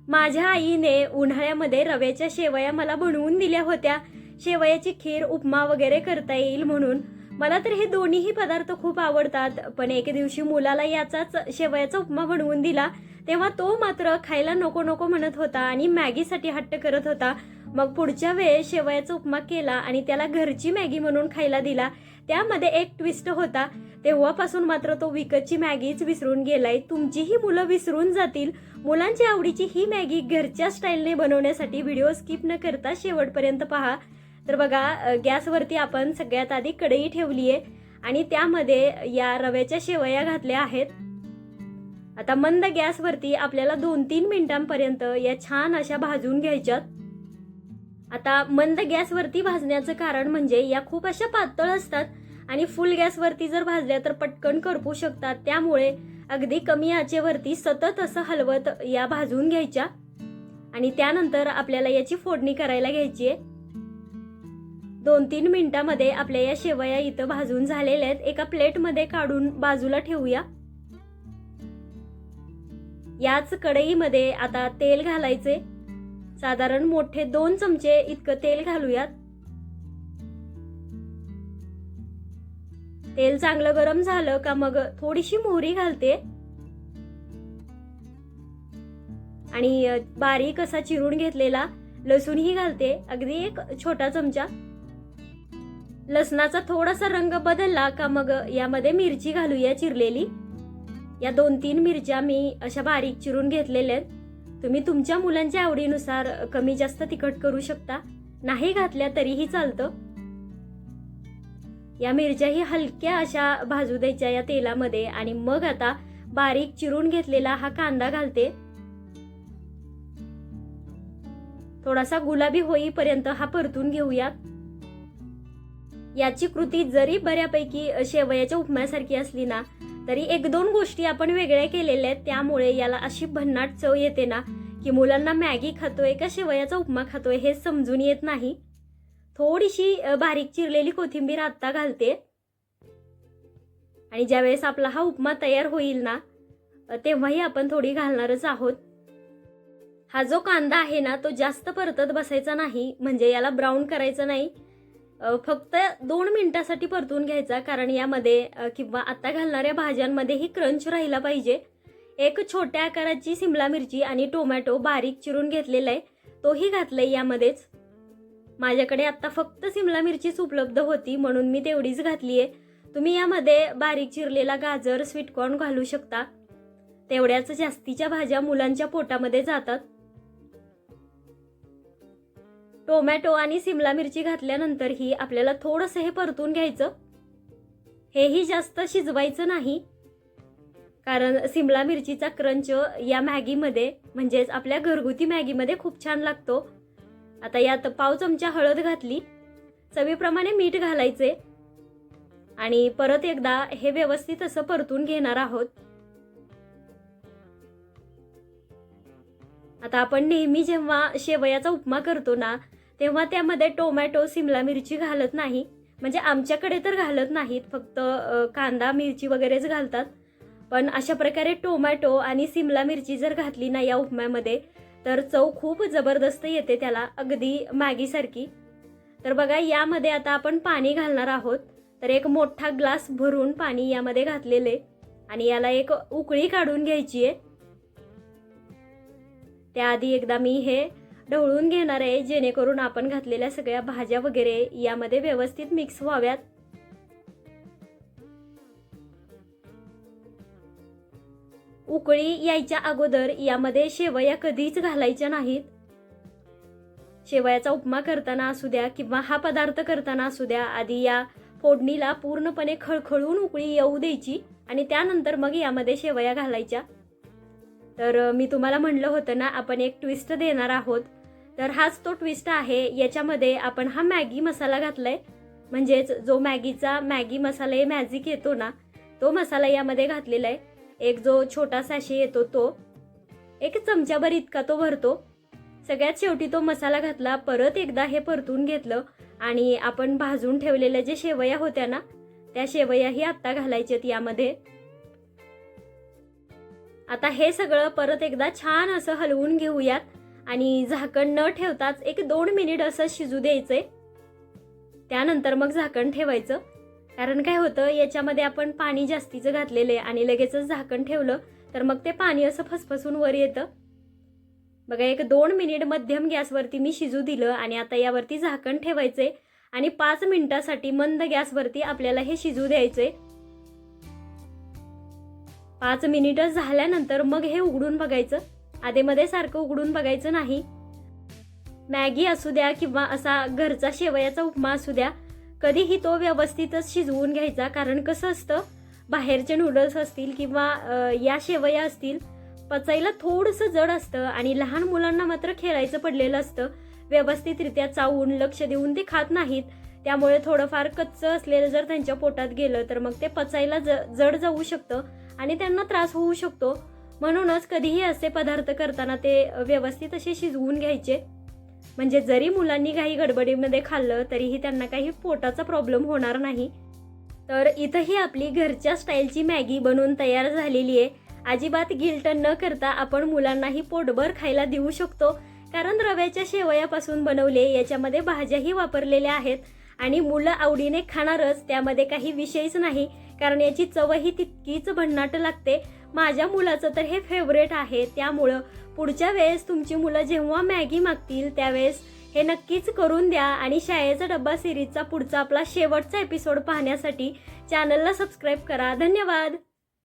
माझ्या आईने उन्हाळ्यामध्ये रव्याच्या शेवया मला बनवून दिल्या होत्या. शेवयाची खीर, उपमा वगैरे करता येईल म्हणून. मला तर हे दोन्हीही पदार्थ खूप आवडतात. पण एक दिवशी मुलाला याचाच शेवयाचा उपमा बनवून दिला, तेव्हा तो मात्र खायला नको नको म्हणत होता आणि मॅगीसाठी हट्ट करत होता. मग पुढच्या वेळेस शेवयाचा उपमा केला आणि त्याला घरची मॅगी म्हणून खायला दिला. त्यामध्ये एक ट्विस्ट होता. तेव्हापासून मात्र तो विकतची मॅगीच विसरून गेलाय. तुमचीही मुलं विसरून जातील मुलांची आवडीची ही मॅगी घरच्या स्टाईलने बनवण्यासाठी व्हिडिओ स्किप न करता शेवटपर्यंत पहा. तर बघा, गॅसवरती आपण सगळ्यात आधी कढई ठेवली आहे आणि त्यामध्ये या रव्याच्या शेवया घातल्या आहेत. आता मंद गॅसवरती आपल्याला 2-3 मिनिटांपर्यंत या छान अशा भाजून घ्यायच्यात. आता मंद गॅसवरती भाजण्याचं कारण म्हणजे या खूप अशा पातळ असतात आणि फुल गॅसवरती जर भाजल्या तर पटकन करपू शकतात. त्यामुळे अगदी कमी आचेवरती सतत असं हलवत या भाजून घ्यायच्या आणि त्यानंतर आपल्याला याची फोडणी करायला घ्यायची आहे. 2-3 मिनिटांमध्ये आपल्या या शेवया इथं भाजून झालेल्या आहेत. एका प्लेटमध्ये काढून बाजूला ठेवूया. याच कढईमध्ये आता तेल घालायचे. साधारण मोठे 2 चमचे इतकं तेल घालूयात. तेल चांगलं गरम झालं का मग थोडीशी मोहरी घालते आणि बारीक असा चिरून घेतलेला लसूणही घालते, अगदी 1 छोटा चमचा. लसणाचा थोडासा रंग बदलला का मग यामध्ये मिरची घालूया चिरलेली. या 2-3 मिरच्या मी अशा बारीक चिरून घेतलेल्या आहेत. तुम्ही तुमच्या मुलांच्या आवडीनुसार कमी जास्त तिखट करू शकता, नाही घातल्या तरीही चालतं. या मिरच्याही हलक्या अशा भाजू द्यायच्या या तेलामध्ये आणि मग आता बारीक चिरून घेतलेला हा कांदा घालते. थोडासा गुलाबी होईपर्यंत हा परतून घेऊयात. याची कृती जरी बऱ्यापैकी शेवयाच्या उपम्यासारखी असली ना, तरी 1-2 गोष्टी आपण वेगळ्या केलेल्या आहेत. त्यामुळे याला अशी भन्नाट चव येते ना की मुलांना मॅगी खातोय का शेवयाचा उपमा खातोय हे समजून येत नाही. थोडीशी बारीक चिरलेली कोथिंबीर आता घालते आणि ज्यावेळेस आपला हा उपमा तयार होईल ना तेव्हाही आपण थोडी घालणारच आहोत. हा जो कांदा आहे ना तो जास्त परतत बसायचा नाही, म्हणजे याला ब्राऊन करायचं नाही. फक्त 2 मिनिटासाठी परतून घ्यायचा, कारण यामध्ये किंवा आता घालणाऱ्या भाज्यांमध्येही क्रंच राहिला पाहिजे. 1 छोट्या आकाराची सिमला मिरची आणि टोमॅटो बारीक चिरून घेतलेला आहे, तोही घातलाय यामध्येच. माझ्याकडे आता फक्त सिमला मिरचीच उपलब्ध होती म्हणून मी तेवढीच घातली आहे. तुम्ही यामध्ये बारीक चिरलेला गाजर, स्वीटकॉर्न घालू शकता. तेवढ्याच जास्तीच्या भाज्या मुलांच्या पोटामध्ये जातात. टोमॅटो आणि सिमला मिरची घातल्यानंतरही आपल्याला थोडंसं हे परतून घ्यायचं. हेही जास्त शिजवायचं नाही, कारण सिमला मिरचीचा क्रंच या मॅगीमध्ये म्हणजेच आपल्या घरगुती मॅगीमध्ये खूप छान लागतो. आता यात 1/2 चमचा हळद घातली. चवीप्रमाणे मीठ घालायचे आणि परत एकदा हे व्यवस्थित असं परतून घेणार आहोत. आता आपण नेहमी जेव्हा शेवयाचा उपमा करतो ना तेव्हा त्यामध्ये टोमॅटो, सिमला मिरची घालत नाही. म्हणजे आमच्याकडे तर घालत नाहीत, फक्त कांदा, मिरची वगैरेच घालतात. पण अशा प्रकारे टोमॅटो आणि सिमला मिरची जर घातली ना या उपम्यामध्ये तर चव खूप जबरदस्त येते त्याला, अगदी मॅगीसारखी. तर बघा, यामध्ये आता आपण पाणी घालणार आहोत. तर 1 मोठा ग्लास भरून पाणी यामध्ये घातलेले आणि याला 1 उकळी काढून घ्यायची आहे. त्याआधी एकदा मी हे ढवळून घेणार आहे, जेणेकरून आपण घातलेल्या सगळ्या भाज्या वगैरे यामध्ये व्यवस्थित मिक्स व्हाव्यात. उकळी यायच्या अगोदर यामध्ये शेवया कधीच घालायच्या नाहीत. शेवयाचा उपमा करताना असू द्या किंवा हा पदार्थ करताना असू द्या, आधी या फोडणीला पूर्णपणे खळखळून उकळी येऊ द्यायची आणि त्यानंतर मग यामध्ये शेवया घालायच्या. तर मी तुम्हाला म्हणलं होतं ना आपण एक ट्विस्ट देणार आहोत, तर हाच तो ट्विस्ट आहे. याच्यामध्ये आपण हा मॅगी मसाला घातलाय, म्हणजेच जो मॅगीचा मॅगी मसाला मॅजिक येतो ना तो मसाला यामध्ये घातलेला आहे. एक जो छोटा सॅशे येतो तो 1 चमचाभर इतका तो भरतो. सगळ्यात शेवटी तो मसाला घातला. परत एकदा हे परतून घेतलं आणि आपण भाजून ठेवलेल्या जे शेवया होत्या ना त्या शेवयाही आता घालायच्यात यामध्ये. आता हे सगळं परत एकदा छान असं हलवून घेऊयात आणि झाकण न ठेवताच 1-2 मिनिट असं शिजू द्यायचंय. त्यानंतर मग झाकण ठेवायचं. कारण काय होतं, याच्यामध्ये आपण पाणी जास्तीचं घातलेलं आहे आणि लगेचच झाकण ठेवलं तर मग ते पाणी असं फसफसून वर येतं. बघा 1-2 मिनिट मध्यम गॅसवरती मी शिजू दिलं आणि आता यावरती झाकण ठेवायचंय आणि 5 मिनिटासाठी मंद गॅसवरती आपल्याला हे शिजू द्यायचंय. 5 मिनिटं झाल्यानंतर मग हे उघडून बघायचं. आधेमध्ये सारखं उघडून बघायचं नाही. मॅगी असू द्या किंवा असा घरचा शेवयाचा उपमा असू द्या, कधीही तो व्यवस्थितच शिजवून घ्यायचा. कारण कसं असतं, बाहेरचे नूडल्स असतील किंवा या शेवया असतील, पचायला थोडंसं जड असतं आणि लहान मुलांना मात्र खेळायचं पडलेलं असतं. व्यवस्थितरित्या चावून लक्ष देऊन ते खात नाहीत. त्यामुळे थोडंफार कच्चं असलेलं जर त्यांच्या पोटात गेलं तर मग ते पचायला जड जाऊ शकतं आणि त्यांना त्रास होऊ शकतो. म्हणूनच कधीही असे पदार्थ करताना ते व्यवस्थित असे शिजवून घ्यायचे. म्हणजे जरी मुलांनी काही गडबडीमध्ये खाल्लं तरीही त्यांना काही पोटाचा प्रॉब्लेम होणार नाही. तर इथंही आपली घरच्या स्टाईलची मॅगी बनवून तयार झालेली आहे. अजिबात गिल्ट न करता आपण मुलांनाही पोटभर खायला देऊ शकतो. कारण रव्याच्या शेवयापासून बनवले, याच्यामध्ये भाज्याही वापरलेल्या आहेत आणि मुलं आवडीने खाणारच, त्यामध्ये काही विषयच नाही. कारण याची चवही तितकीच भन्नाट लागते. माझ्या मुलाचं तर हे फेवरेट आहे. त्यामुळं पुढच्या वेळेस तुमची मुलं जेव्हा मॅगी मागतील त्यावेळेस हे नक्कीच करून द्या. आणि शाळेचा डब्बा सिरीजचा पुढचा आपला शेवटचा एपिसोड पाहण्यासाठी चॅनलला सबस्क्राईब करा. धन्यवाद.